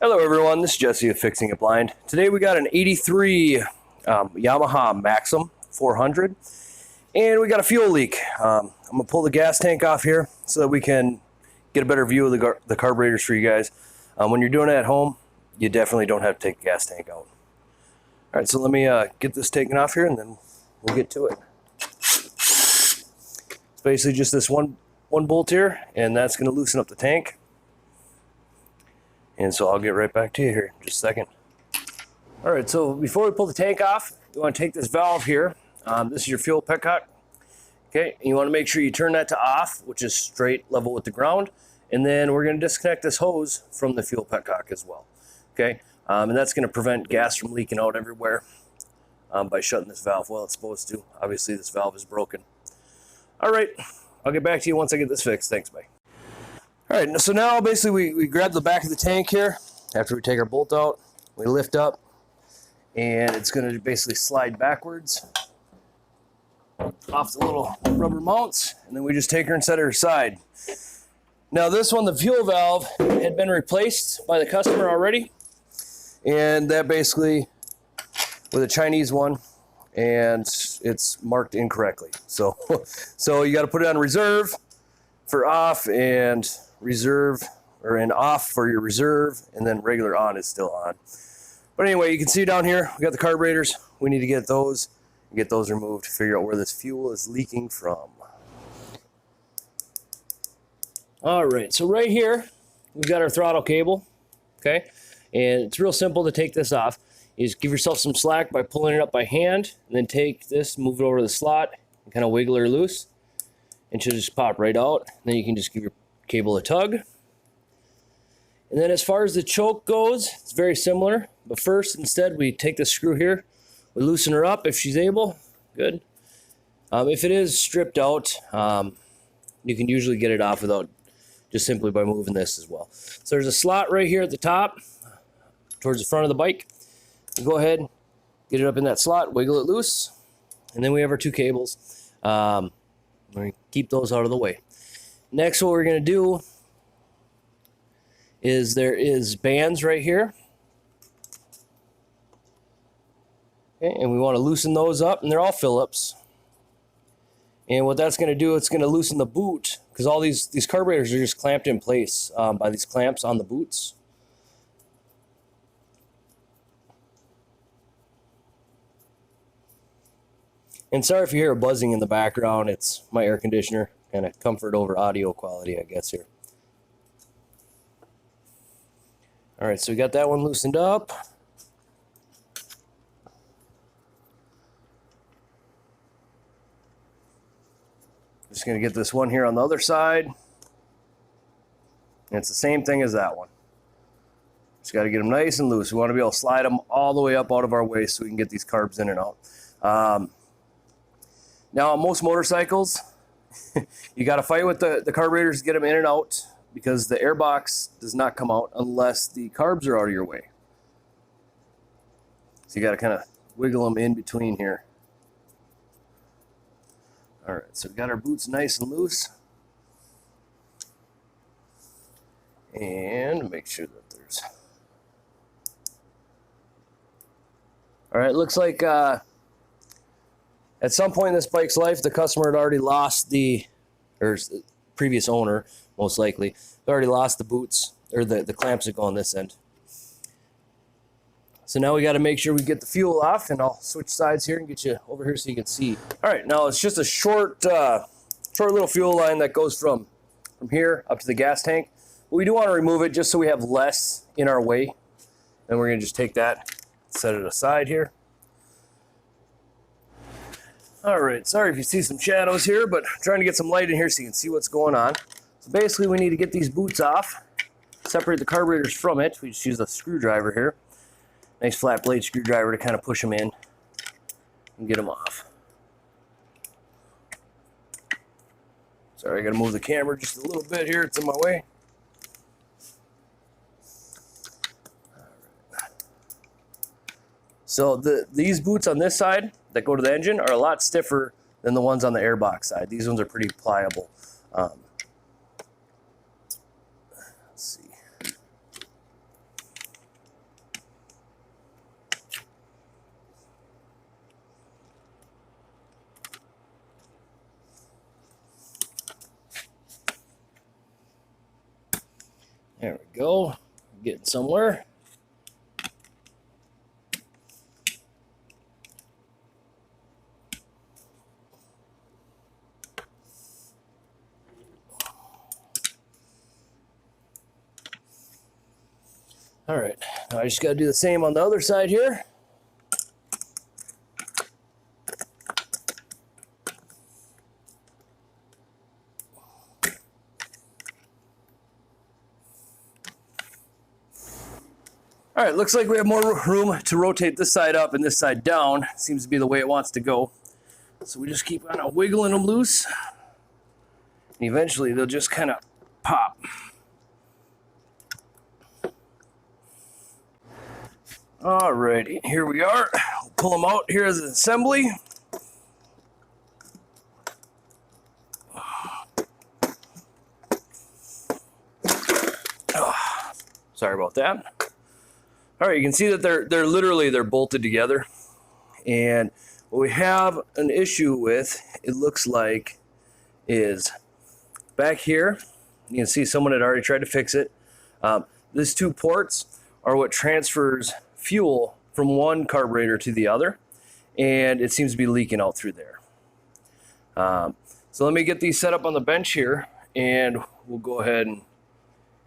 Hello everyone, this is Jesse of Fixing It Blind. Today we got an 83 Yamaha Maxim 400 and we got a fuel leak. I'm going to pull the gas tank off here so that we can get a better view of the carburetors for you guys. When you're doing it at home, you definitely don't have to take the gas tank out. Alright, so let me get this taken off here and then we'll get to it. It's basically just this one bolt here, and that's going to loosen up the tank. And so I'll get right back to you here in just a second. All right, so before we pull the tank off, you want to take this valve here. This is your fuel petcock. Okay, and you want to make sure you turn that to off, which is straight level with the ground. And then we're going to disconnect this hose from the fuel petcock as well. Okay, and that's going to prevent gas from leaking out everywhere by shutting this valve while it's supposed to. Obviously, this valve is broken. All right, I'll get back to you once I get this fixed. Thanks, bye. All right, so now basically we grab the back of the tank here. After we take our bolt out, we lift up, and it's going to basically slide backwards off the little rubber mounts, and then we just take her and set her aside. Now this one, the fuel valve, had been replaced by the customer already, and that basically, with a Chinese one, and it's marked incorrectly. So you got to put it on reserve for off, and reserve, or in off for your reserve, and then regular on is still on. But anyway, you can see down here we got the carburetors. We need to get those removed to figure out where this fuel is leaking from. All right, so right here we've got our throttle cable. Okay, and it's real simple to take this off. You just give yourself some slack by pulling it up by hand, and then take this, move it over to the slot, and kind of wiggle her loose, and she'll just pop right out. Then you can just give your cable a tug. And then as far as the choke goes, it's very similar, but first, instead, we take the screw here, we loosen her up if she's able. Good. If it is stripped out, you can usually get it off without just simply by moving this as well. So there's a slot right here at the top towards the front of the bike. You go ahead, get it up in that slot, wiggle it loose, and then we have our two cables. We're going to keep those out of the way. Next, what we're going to do is there is bands right here. Okay, and we want to loosen those up, and they're all Phillips. And what that's going to do, it's going to loosen the boot, because all these carburetors are just clamped in place by these clamps on the boots. And sorry if you hear a buzzing in the background, it's my air conditioner. Kind of comfort over audio quality, I guess, here. All right, so we got that one loosened up. Just going to get this one here on the other side. And it's the same thing as that one. Just got to get them nice and loose. We want to be able to slide them all the way up out of our way so we can get these carbs in and out. Now, on most motorcycles, you got to fight with the carburetors to get them in and out, because the air box does not come out unless the carbs are out of your way. So you got to kind of wiggle them in between here. All right, so we got our boots nice and loose. And make sure that there's... All right, looks like at some point in this bike's life, the customer had already lost or previous owner, most likely, already lost the boots, or the clamps that go on this end. So now we got to make sure we get the fuel off, and I'll switch sides here and get you over here so you can see. All right, now it's just a short little fuel line that goes from here up to the gas tank. But we do want to remove it just so we have less in our way. Then we're going to just take that, set it aside here. All right, sorry if you see some shadows here, but I'm trying to get some light in here so you can see what's going on. So basically, we need to get these boots off, separate the carburetors from it. We just use a screwdriver here. Nice flat blade screwdriver to kind of push them in and get them off. Sorry, I got to move the camera just a little bit here. It's in my way. All right. So these boots on this side that go to the engine are a lot stiffer than the ones on the airbox side. These ones are pretty pliable. Let's see. go. Getting somewhere. All right, now I just got to do the same on the other side here. All right, looks like we have more room to rotate this side up and this side down. Seems to be the way it wants to go. So we just keep kind of wiggling them loose. And eventually they'll just kind of pop. Alrighty, here we are. We'll pull them out here as an assembly. Oh, sorry about that. All right, you can see that they're literally bolted together. And what we have an issue with, it looks like, is back here. You can see someone had already tried to fix it. These two ports are what transfers fuel from one carburetor to the other, and it seems to be leaking out through there. So let me get these set up on the bench here, and we'll go ahead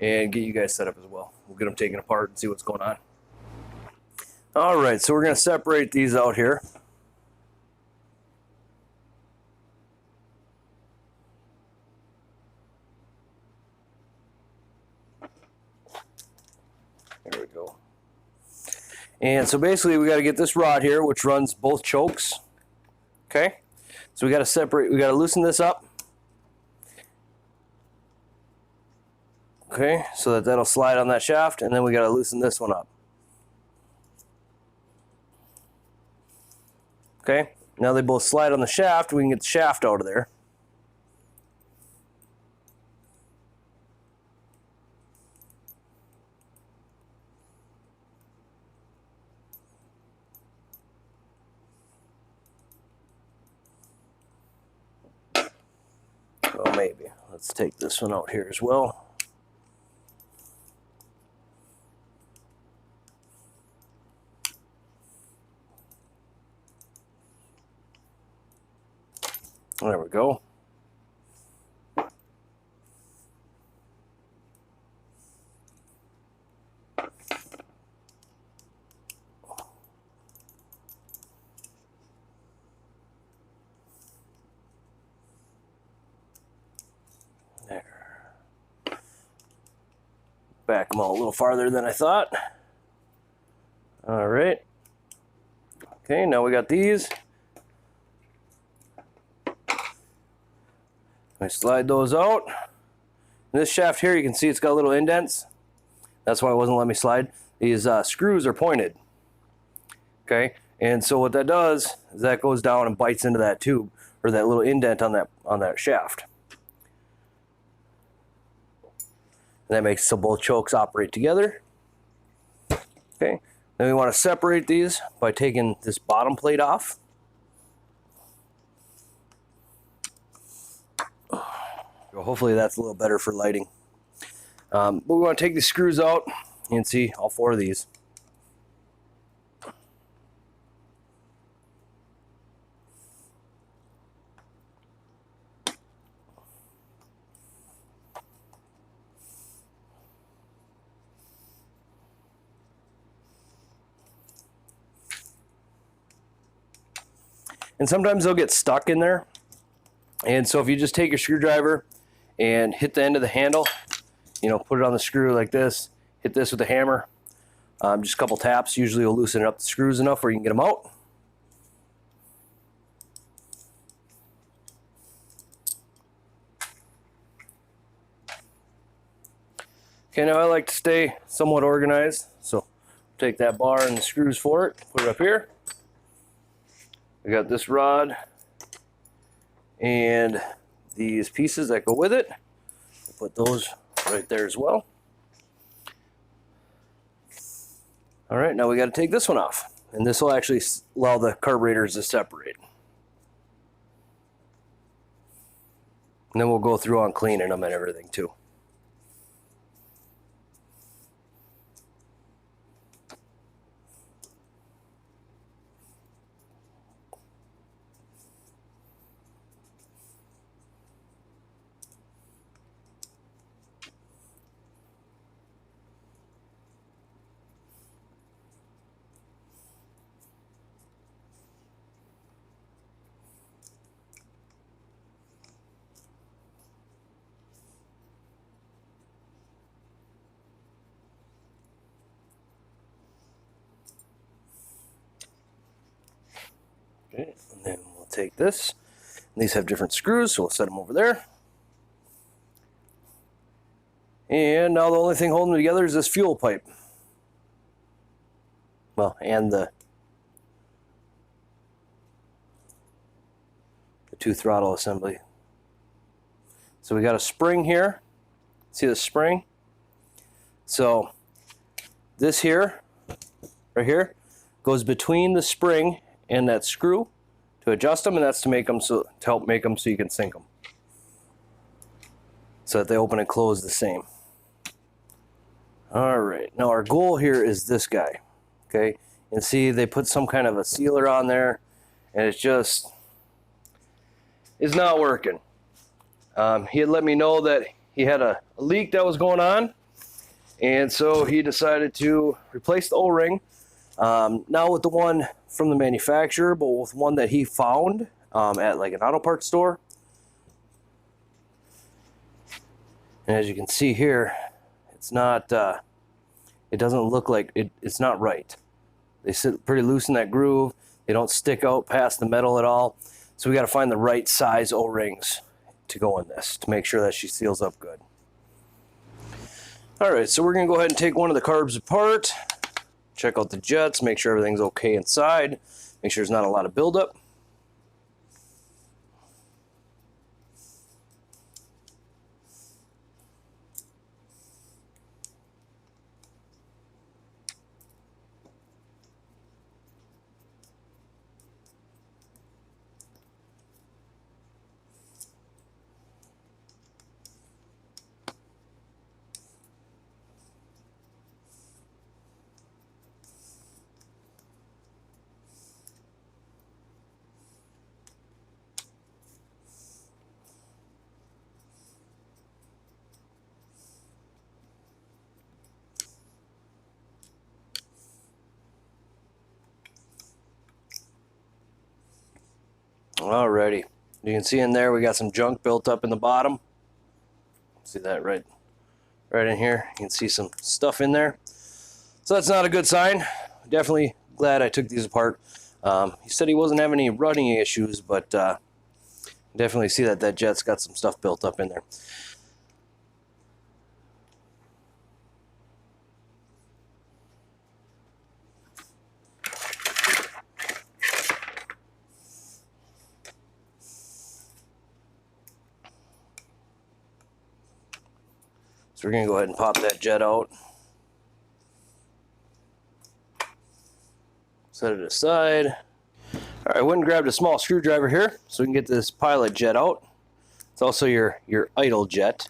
and get you guys set up as well. We'll get them taken apart and see what's going on. All right, so we're going to separate these out here. There we go. And so basically we got to get this rod here, which runs both chokes. Okay, so we got to separate, we got to loosen this up. Okay, so that'll slide on that shaft, and then we got to loosen this one up. Okay, now they both slide on the shaft. We can get the shaft out of there. Well, maybe. Let's take this one out here as well. There we go. There. Back them all a little farther than I thought. All right. Okay, now we got these. I slide those out. This shaft here, you can see it's got little indents. That's why it wasn't letting me slide. These screws are pointed. Okay, and so what that does is that goes down and bites into that tube, or that little indent on that shaft. And that makes so both chokes operate together. Okay, then we want to separate these by taking this bottom plate off. Hopefully that's a little better for lighting. But we want to take the screws out. You can see all four of these. And sometimes they'll get stuck in there. And so if you just take your screwdriver and hit the end of the handle, you know, put it on the screw like this, hit this with a hammer, just a couple taps, usually will loosen up the screws enough where you can get them out. Okay, now I like to stay somewhat organized, so take that bar and the screws for it, put it up here. We got this rod and these pieces that go with it. We'll put those right there as well. All right, now we got to take this one off, and this will actually allow the carburetors to separate. And then we'll go through on cleaning them and everything too. Okay, and then we'll take this. And these have different screws, so we'll set them over there. And now the only thing holding them together is this fuel pipe. Well, and the two throttle assembly. So we got a spring here. See the spring? So this here, right here, goes between the spring and that screw to adjust them, and that's to make them to help make them so you can sink them, so that they open and close the same. All right, now our goal here is this guy. Okay, and see they put some kind of a sealer on there, and it's just is not working. He had let me know that he had a leak that was going on, and so he decided to replace the O-ring, not with the one from the manufacturer, but with one that he found at like an auto parts store. And as you can see here, it's not, it doesn't look like, it's not right. They sit pretty loose in that groove. They don't stick out past the metal at all. So we got to find the right size O-rings to go in this to make sure that she seals up good. All right, so we're going to go ahead and take one of the carbs apart, check out the jets, make sure everything's okay inside, make sure there's not a lot of buildup. Alrighty, you can see in there we got some junk built up in the bottom. See that right in here? You can see some stuff in there. So that's not a good sign. Definitely glad I took these apart. He said he wasn't having any running issues, but definitely see that that jet's got some stuff built up in there. So we're going to go ahead and pop that jet out. Set it aside. All right, I went and grabbed a small screwdriver here so we can get this pilot jet out. It's also your idle jet.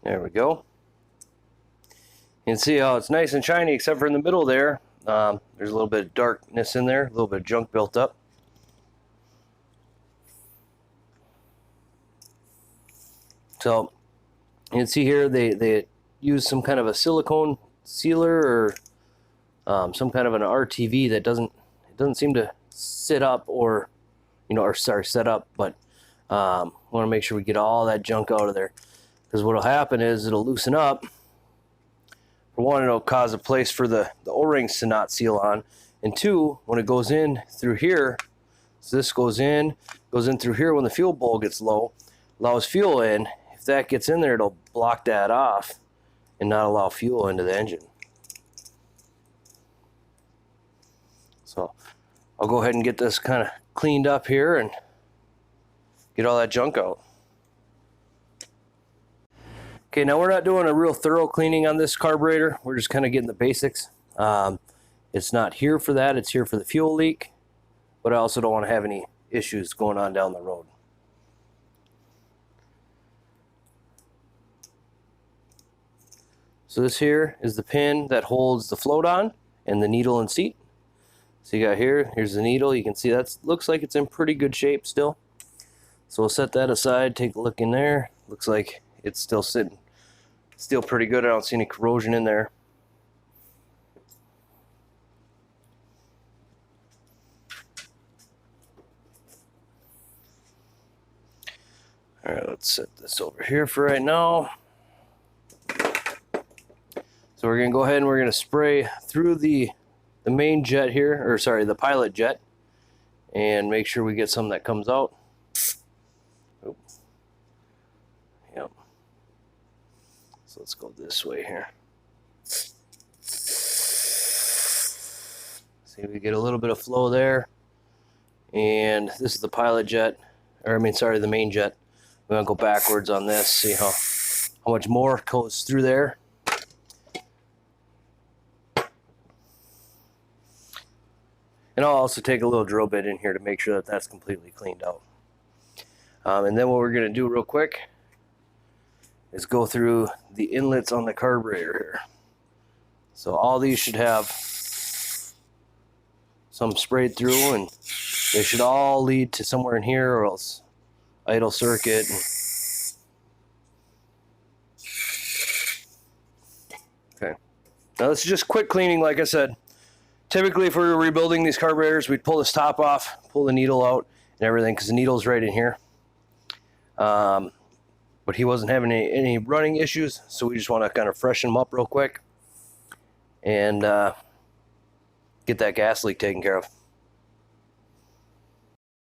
There we go. You can see how it's nice and shiny except for in the middle there. There's a little bit of darkness in there, a little bit of junk built up. So you can see here they use some kind of a silicone sealer or some kind of an RTV that doesn't seem to sit up or set up, but want to make sure we get all that junk out of there. Because what will happen is it'll loosen up. For one, it'll cause a place for the O-rings to not seal on. And two, when it goes in through here, so this goes in through here when the fuel bowl gets low, allows fuel in. If that gets in there, it'll block that off and not allow fuel into the engine. So I'll go ahead and get this kind of cleaned up here and get all that junk out. Okay, now we're not doing a real thorough cleaning on this carburetor. We're just kind of getting the basics. It's not here for that. It's here for the fuel leak. But I also don't want to have any issues going on down the road. So this here is the pin that holds the float on and the needle and seat. So you got here's the needle. You can see that looks like it's in pretty good shape still. So we'll set that aside, take a look in there. Looks like it's still sitting, still pretty good. I don't see any corrosion in there. All right, let's set this over here for right now. So we're gonna go ahead and we're gonna spray through the main jet here, or sorry, the pilot jet, and make sure we get some that comes out. Oop. Yep. So let's go this way here. See, we get a little bit of flow there, and this is the pilot jet, or I mean, sorry, the main jet. We're gonna go backwards on this, see how much more goes through there. And I'll also take a little drill bit in here to make sure that that's completely cleaned out. And then what we're gonna do real quick is go through the inlets on the carburetor here. So all these should have some sprayed through, and they should all lead to somewhere in here, or else idle circuit. Okay. Now this is just quick cleaning, like I said. Typically, if we were rebuilding these carburetors, we'd pull this top off, pull the needle out and everything, because the needle's right in here. But he wasn't having any running issues, so we just want to kind of freshen them up real quick and get that gas leak taken care of.